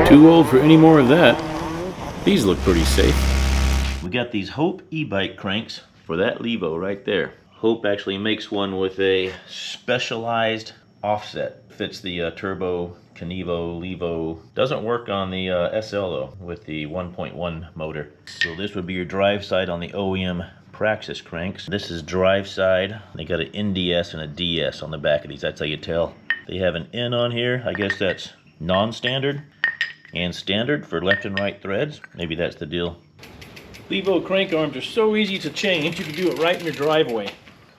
Too old for any more of that. These look pretty safe. We got these Hope e-bike cranks for that Levo right there. Hope actually makes one with a specialized offset. Fits the Turbo Levo. Doesn't work on the SL though, with the 1.1 motor. So this would be your drive side on the OEM Praxis cranks. This is drive side. They got an NDS and a DS on the back of these. That's how you tell. They have an N on here. I guess that's non-standard and standard for left and right threads. Maybe that's the deal. Levo crank arms are so easy to change, you can do it right in your driveway.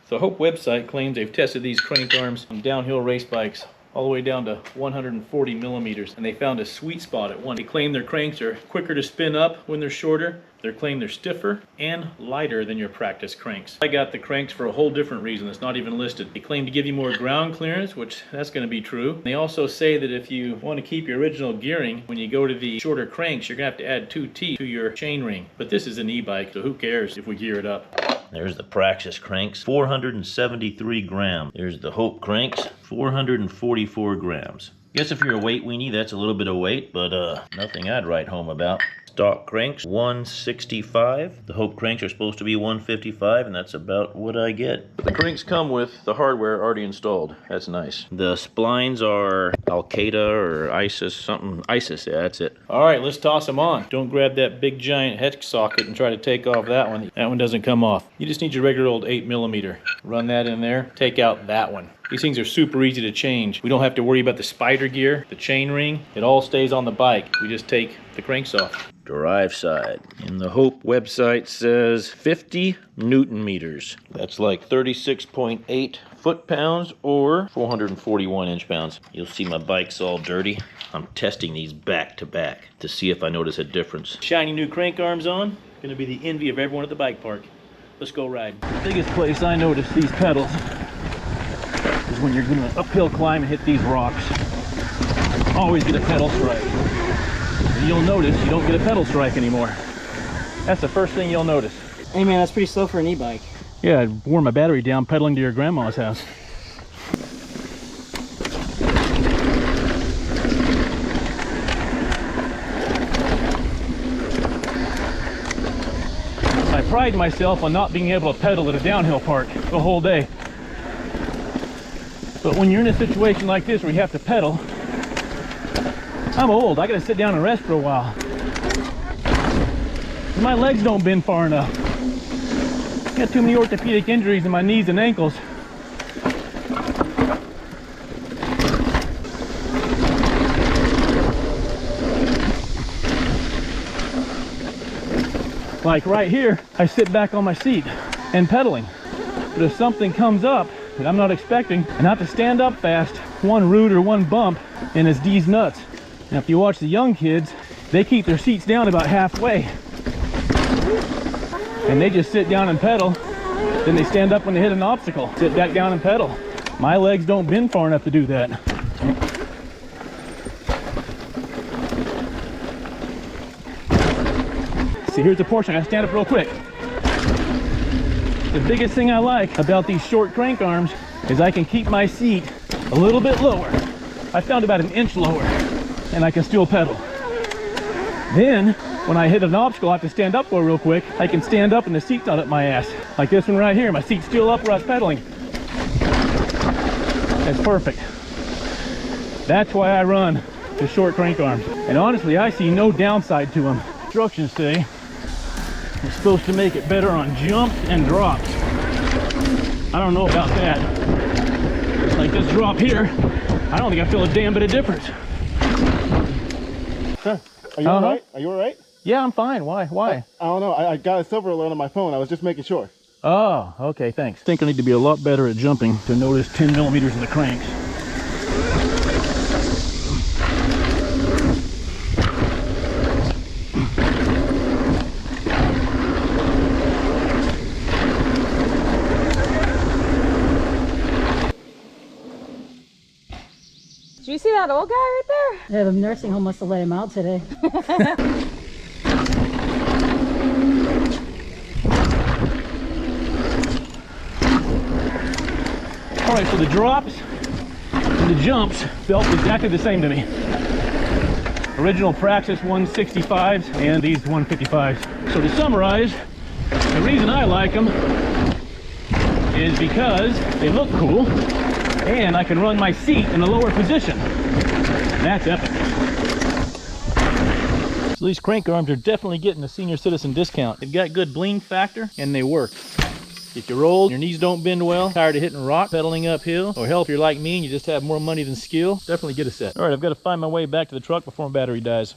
The Hope website claims they've tested these crank arms on downhill race bikes all the way down to 140 millimeters, and they found a sweet spot at one. They claim their cranks are quicker to spin up when they're shorter. They claim they're stiffer and lighter than your practice cranks. I got the cranks for a whole different reason that's not even listed. They claim to give you more ground clearance, which that's going to be true. They also say that if you want to keep your original gearing, when you go to the shorter cranks, you're going to have to add 2 teeth to your chain ring. But this is an e-bike, so who cares if we gear it up? There's the Praxis cranks, 473 grams. There's the Hope cranks, 444 grams. Guess if you're a weight weenie, that's a little bit of weight, but nothing I'd write home about. Stock cranks, 165. The Hope cranks are supposed to be 155, and that's about what I get. The cranks come with the hardware already installed. That's nice. The splines are Al-Qaeda or ISIS, something. ISIS, yeah, that's it. All right, let's toss them on. Don't grab that big giant hex socket and try to take off that one. That one doesn't come off. You just need your regular old 8mm. Run that in there. Take out that one. These things are super easy to change. We don't have to worry about the spider gear, the chain ring. It all stays on the bike. We just take the cranks off. Drive side. And the Hope website says 50 Newton meters. That's like 36.8 foot-pounds or 441 inch-pounds. You'll see my bike's all dirty. I'm testing these back to back to see if I notice a difference. Shiny new crank arms on. Gonna be the envy of everyone at the bike park. Let's go ride. The biggest place I notice these pedals is when you're doing an uphill climb and hit these rocks. Always get a pedal strike. And you'll notice you don't get a pedal strike anymore. That's the first thing you'll notice. Hey man, that's pretty slow for an e-bike. Yeah, I'd wore my battery down pedaling to your grandma's house. I pride myself on not being able to pedal at a downhill park the whole day. But when you're in a situation like this where you have to pedal, I'm old, I gotta sit down and rest for a while. My legs don't bend far enough. Got too many orthopedic injuries in my knees and ankles. Like right here, I sit back on my seat and pedaling. But if something comes up that I'm not expecting, and I have to stand up fast, one root or one bump, and it's these nuts. Now if you watch the young kids, they keep their seats down about halfway. And they just sit down and pedal. Then they stand up when they hit an obstacle, sit back down and pedal. My legs don't bend far enough to do that. See, here's the portion. I gotta stand up real quick. The biggest thing I like about these short crank arms is I can keep my seat a little bit lower. I found about an inch lower, and I can still pedal. Then, when I hit an obstacle I have to stand up for real quick, I can stand up and the seat's not up my ass. Like this one right here, my seat's still up where I was pedaling. That's perfect. That's why I run the short crank arms. And honestly, I see no downside to them. Instructions say it's supposed to make it better on jumps and drops. I don't know about that. Like this drop here, I don't think I feel a damn bit of difference. Sure. Are you all right? Are you all right? Yeah, I'm fine. Why? I don't know. I got a silver alert on my phone. I was just making sure. Oh, okay, thanks. I think I need to be a lot better at jumping to notice 10 millimeters in the cranks. Did you see that old guy right there? Yeah, the nursing home must have let him out today. All right, so the drops and the jumps felt exactly the same to me. original Praxis 165s and these 155s. So to summarize, the reason I like them is because they look cool and I can run my seat in a lower position. That's epic. So these crank arms are definitely getting a senior citizen discount. They've got good bling factor and they work. If you're old, your knees don't bend well, tired of hitting rock, pedaling uphill, or hell, if you're like me and you just have more money than skill, definitely get a set. All right, I've got to find my way back to the truck before my battery dies.